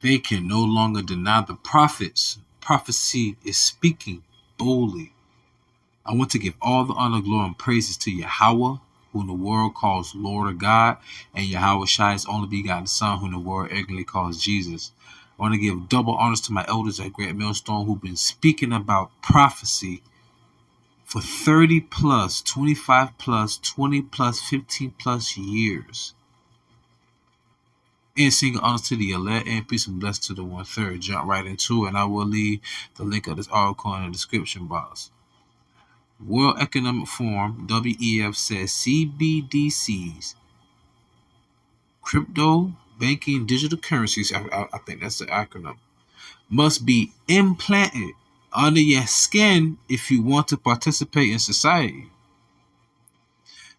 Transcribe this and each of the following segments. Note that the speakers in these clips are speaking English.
They can no longer deny the prophets. Prophecy is speaking boldly. I want to give all the honor, glory, and praises to YAHAWAH, whom the world calls Lord or God, and YAHAWASHI, his only begotten Son, whom the world arrogantly calls Jesus. I want to give double honors to my elders at Great Millstone, who've been speaking about prophecy for 30 plus, 25 plus, 20 plus, 15 plus years. And single honors to the elect, and peace and blessings to the 1/3. Jump right into it, and I will leave the link of this article in the description box. World Economic Forum, WEF, says CBDCs, crypto, banking, digital currencies, I think that's the acronym, must be implanted under your skin if you want to participate in society.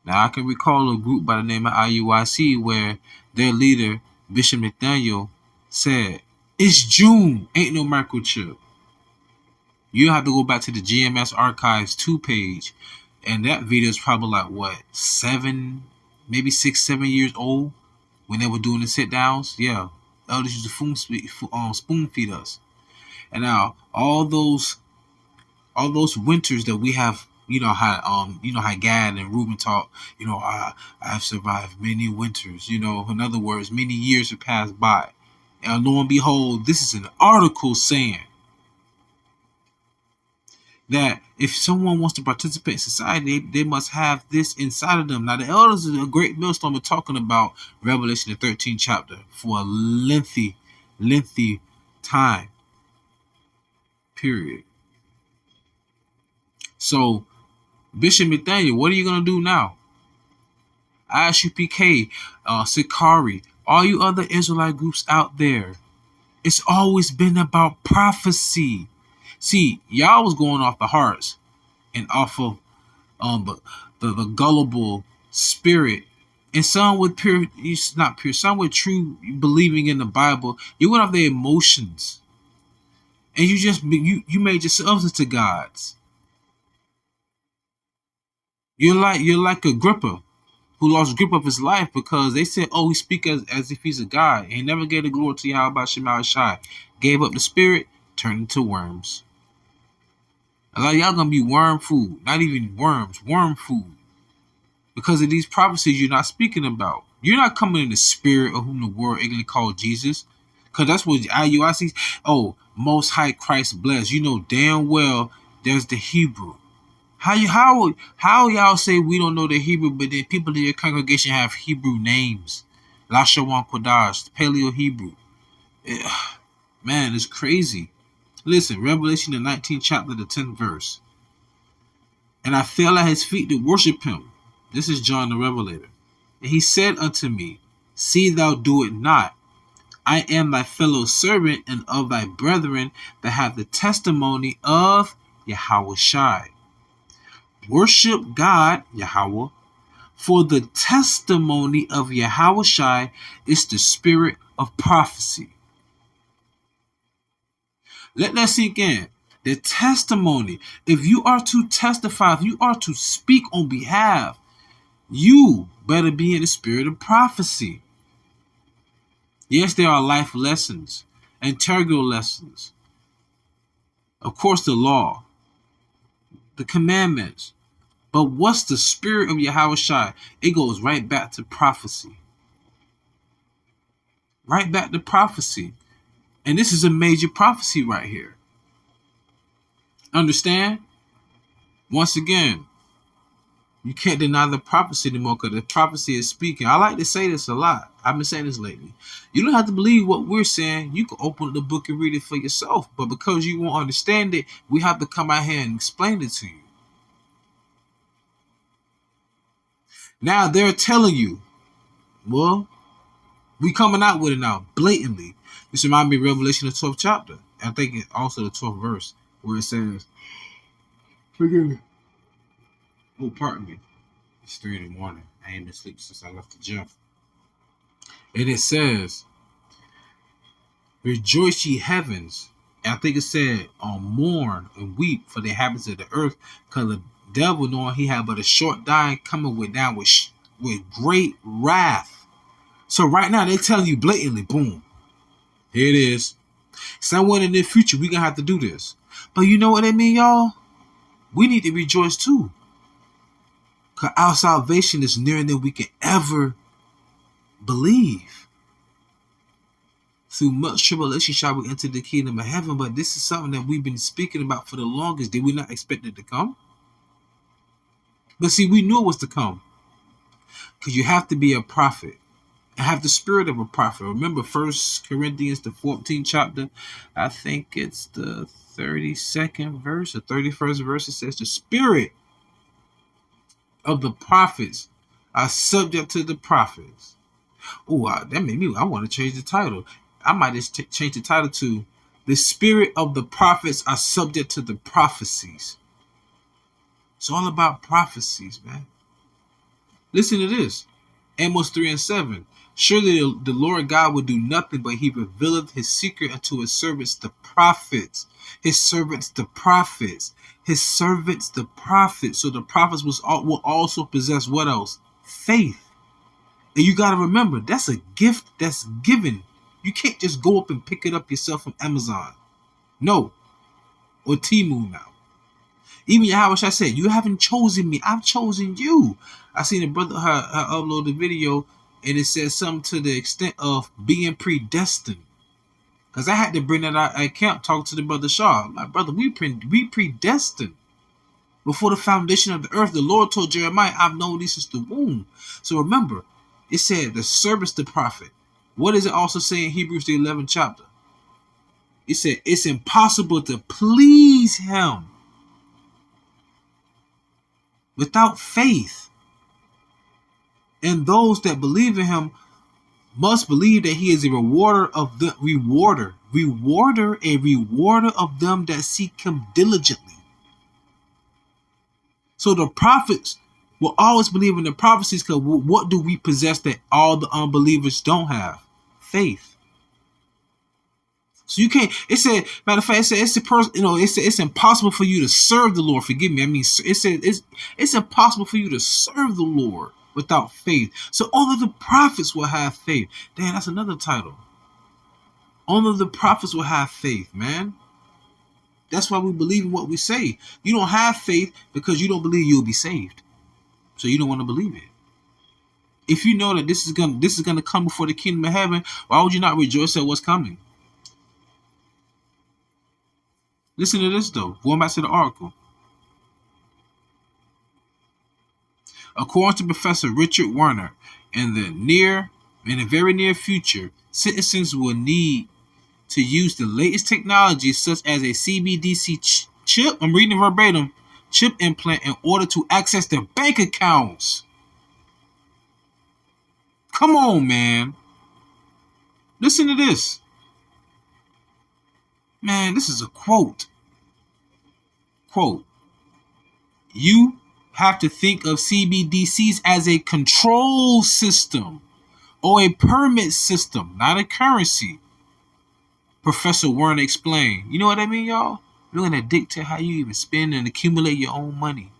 Now, I can recall a group by the name of IUIC where their leader, Bishop Nathaniel, said, "It's June, ain't no microchip." You have to go back to the GMS Archives 2 page, and that video is probably like, what, maybe 6, 7 years old when they were doing the sit-downs? Yeah, elders used to spoon feed us. And now, all those winters that we have, you know how Gad and Reuben talk, I've survived many winters, in other words, many years have passed by. And lo and behold, this is an article saying that if someone wants to participate in society, they must have this inside of them. Now, the elders of the Great Millstone are talking about Revelation, the 13th chapter, for a lengthy time period. So, Bishop Nathaniel, what are you going to do now? I ask you, PK, Sikari, all you other Israelite groups out there, it's always been about prophecy. See, y'all was going off the hearts and off of the gullible spirit, and some with some with true believing in the Bible. You went off their emotions, and you made yourselves into gods. You're like Agrippa, who lost grip of his life because they said, "Oh, he speaks as if he's a god." He never gave the glory to YAHAWASHI. Gave up the spirit, turned into worms. A lot of y'all gonna be worm food, not even worms, worm food, because of these prophecies you're not speaking about. You're not coming in the spirit of whom the world ignorantly called Jesus, because that's what IUIC. Oh, Most High Christ bless. You know damn well there's the Hebrew. How y'all say we don't know the Hebrew, but then people in your congregation have Hebrew names, Lashawan QADASH, Paleo Hebrew. Man, it's crazy. Listen, Revelation, the 19th chapter, the 10th verse. "And I fell at his feet to worship him." This is John the Revelator. "And he said unto me, See thou do it not. I am thy fellow servant and of thy brethren that have the testimony of YAHAWASHI. Worship God, Yahawah, for the testimony of YAHAWASHI is the spirit of prophecy." Let that sink in. The testimony. If you are to testify, if you are to speak on behalf, you better be in the spirit of prophecy. Yes, there are life lessons, integral lessons. Of course, the law, the commandments. But what's the spirit of YAHAWASHI? It goes right back to prophecy. Right back to prophecy. And this is a major prophecy right here. Understand? Once again, you can't deny the prophecy anymore because the prophecy is speaking. I like to say this a lot. I've been saying this lately. You don't have to believe what we're saying. You can open up the book and read it for yourself. But because you won't understand it, we have to come out here and explain it to you. Now they're telling you, well, we coming out with it now, blatantly. This reminds me of Revelation, the 12th chapter. I think it's also the 12th verse, where it says, forgive me. Oh, pardon me. It's 3 in the morning. I ain't been asleep since I left the gym. And it says, "Rejoice ye heavens." And I think it said, "Mourn and weep for the inhabitants of the earth, because the devil, knowing he had but a short time, coming with great wrath." So right now, they tell you blatantly, boom. Here it is. Somewhere in the future, we're going to have to do this. But you know what I mean, y'all? We need to rejoice too. Because our salvation is nearer than we can ever believe. Through much tribulation shall we enter the kingdom of heaven. But this is something that we've been speaking about for the longest. Did we not expect it to come? But see, we knew it was to come. Because you have to be a prophet and have the spirit of a prophet. Remember 1 Corinthians, the 14th chapter. I think it's the 32nd verse or 31st verse. It says the spirit of the prophets are subject to the prophets. Oh, that made me, I want to change the title. I might just change the title to the spirit of the prophets are subject to the prophecies. It's all about prophecies, man. Listen to this. Amos 3:7. Surely the Lord God will do nothing, but he revealeth his secret unto his servants, the prophets. His servants, the prophets. His servants, the prophets. So the prophets will also possess what else? Faith. And you got to remember, that's a gift that's given. You can't just go up and pick it up yourself from Amazon. No. Or Temu now. Even YAHAWASHI said, you haven't chosen me. I've chosen you. I seen a brother upload the video and it said something to the extent of being predestined. Because I had to bring that out at camp, talk to the brother Shaw. My brother, we predestined. Before the foundation of the earth, the Lord told Jeremiah, I've known thee since the womb. So remember, it said the servants, the prophet. What does it also say in Hebrews the 11th chapter? It said it's impossible to please him without faith. And those that believe in him must believe that he is a rewarder of the rewarder of them that seek him diligently. So the prophets will always believe in the prophecies, because what do we possess that all the unbelievers don't have? Faith. So you can't. It said, matter of fact, it said it's the person. You know, it's impossible for you to serve the Lord. Forgive me. I mean, it said it's impossible for you to serve the Lord without faith. So only the prophets will have faith. Damn, that's another title. Only the prophets will have faith, man. That's why we believe in what we say. You don't have faith because you don't believe you'll be saved. So you don't want to believe it. If you know that this is gonna come before the kingdom of heaven, why would you not rejoice at what's coming? Listen to this though. Going back to the article. According to Professor Richard Werner, in the very near future, citizens will need to use the latest technology such as a CBDC chip. I'm reading verbatim. Chip implant in order to access their bank accounts. Come on, man. Listen to this. Man, this is a quote. Quote. You have to think of CBDCs as a control system or a permit system, not a currency. Professor Werner explained. You know what I mean, y'all? You're going to dictate how you even spend and accumulate your own money.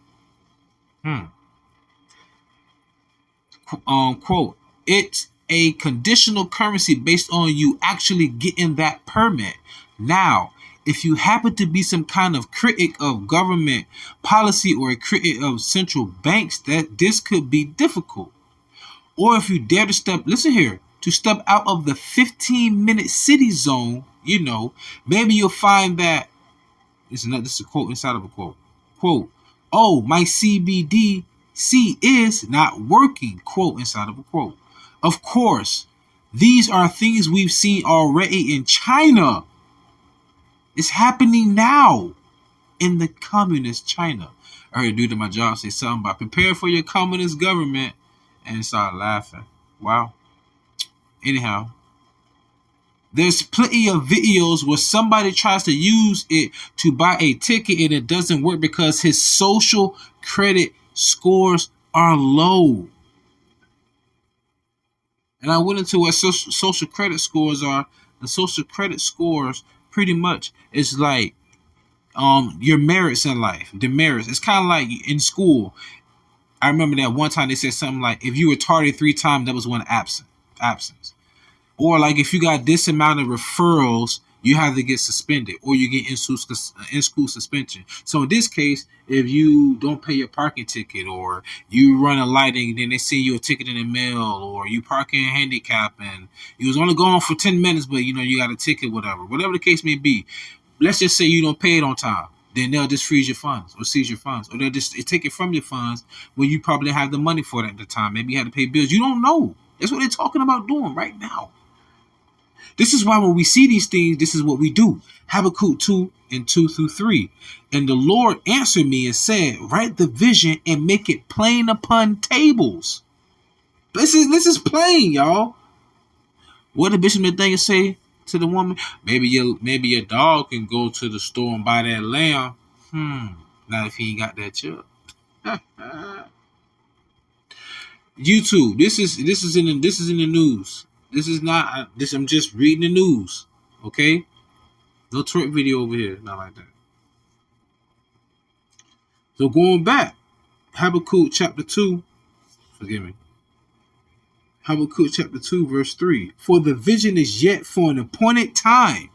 Quote, it's a conditional currency based on you actually getting that permit. Now, if you happen to be some kind of critic of government policy or a critic of central banks, that this could be difficult. Or if you dare to step out of the 15-minute city zone, you know, maybe you'll find that, this is a quote inside of a quote. Quote, oh, my CBDC is not working, quote inside of a quote. Of course, these are things we've seen already in China. It's happening now in the communist China. I heard a dude at my job say something about prepare for your communist government and started laughing. Wow. Anyhow, there's plenty of videos where somebody tries to use it to buy a ticket and it doesn't work because his social credit scores are low. And I went into what social credit scores are. The social credit scores pretty much is like your merits in life. The merits. It's kind of like in school. I remember that one time they said something like, if you were tardy 3 times, that was one absence. Or like if you got this amount of referrals, you have to get suspended, or you get in school suspension. So in this case, if you don't pay your parking ticket, or you run a light and then they send you a ticket in the mail, or you parking handicap and you was only going for 10 minutes, but you got a ticket, whatever the case may be. Let's just say you don't pay it on time. Then they'll just freeze your funds or seize your funds, or they'll just take it from your funds when you probably didn't have the money for it at the time. Maybe you had to pay bills. You don't know. That's what they're talking about doing right now. This is why when we see these things, this is what we do. Habakkuk 2 and 2 through 3. And the Lord answered me and said, write the vision and make it plain upon tables. This is plain, y'all. What did Bishop Nathaniel say to the woman? Maybe your dog can go to the store and buy that lamb. Not if he ain't got that chip. YouTube. This is in the news. This is not this. I'm just reading the news. Okay. No twerk video over here. Not like that. So going back, Habakkuk chapter 2. Forgive me. Habakkuk chapter 2 verse 3. For the vision is yet for an appointed time,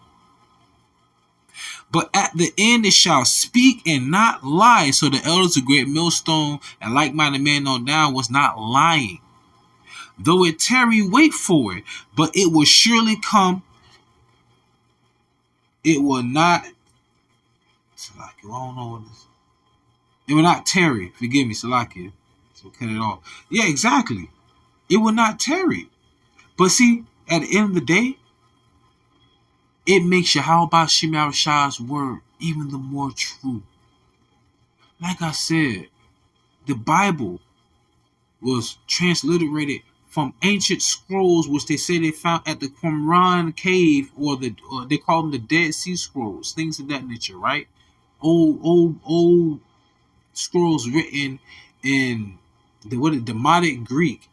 but at the end it shall speak and not lie. So the elders of great millstone and like-minded men on down was not lying. Though it tarry, wait for it, but it will surely come. It will not. Salakia, I don't know what this. It will not tarry. Forgive me, Salakia. So cut it off. Yeah, exactly. It will not tarry. But see, at the end of the day, it makes YAHAWASHI's word even the more true. Like I said, the Bible was transliterated from ancient scrolls, which they say they found at the Qumran cave, or they call them the Dead Sea Scrolls, things of that nature, right? Old scrolls written in the Demotic Greek,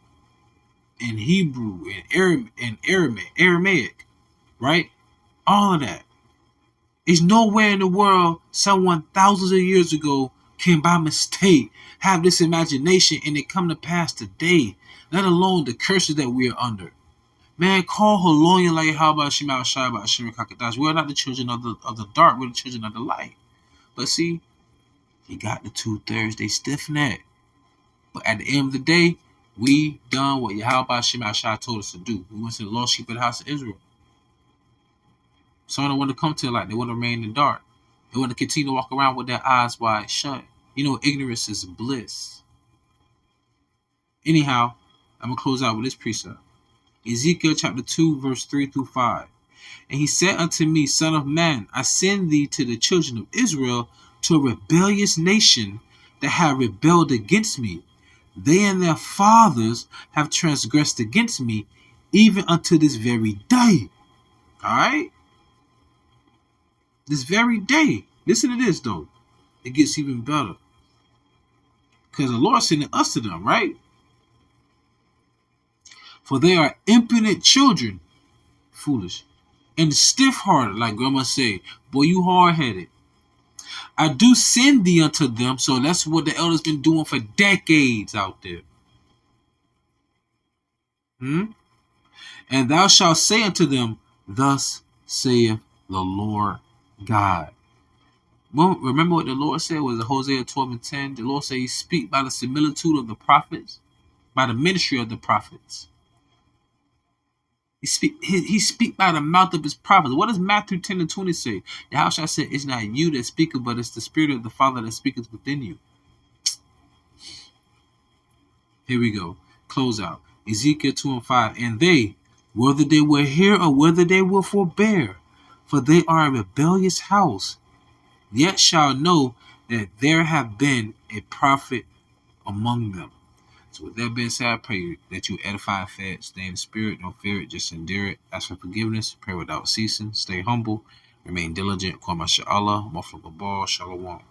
and Hebrew, and Aramaic, right? All of that. There's nowhere in the world someone thousands of years ago can by mistake have this imagination and it come to pass today, let alone the curses that we are under. Man, call HALALYAM like QADASH. We're not the children of the dark, we're the children of the light. But see, you got the 2/3, they stiff neck. But at the end of the day, we done what YAHAWASHI told us to do. We went to the lost sheep of the house of Israel. Some don't want to come to the light. They want to remain in the dark. They want to continue to walk around with their eyes wide shut. Ignorance is bliss. Anyhow, I'm going to close out with this precept. Ezekiel chapter 2, verse 3 through 5. And he said unto me, Son of man, I send thee to the children of Israel, to a rebellious nation that have rebelled against me. They and their fathers have transgressed against me, even unto this very day. Alright? This very day. Listen to this, though. It gets even better. Because the Lord sending us to them, right? For they are impudent children, foolish, and stiff-hearted, like grandma say. Boy, you hard-headed. I do send thee unto them. So that's what the elders been doing for decades out there. And thou shalt say unto them, Thus saith the Lord God. Well, remember what the Lord said was in Hosea 12 and 10. The Lord said he speak by the similitude of the prophets, by the ministry of the prophets. He speak by the mouth of his prophets. What does Matthew 10 and 20 say? Yahushua said, it's not you that speaketh, but it's the Spirit of the Father that speaketh within you. Here we go. Close out. Ezekiel 2 and 5. And they, whether they will hear or whether they will forbear, for they are a rebellious house, yet shall know that there have been a prophet among them. So with that being said, I pray that you edify and fed, stay in the spirit, don't fear it, just endure it. Ask for forgiveness, pray without ceasing, stay humble, remain diligent. Call my Allah, Shalom.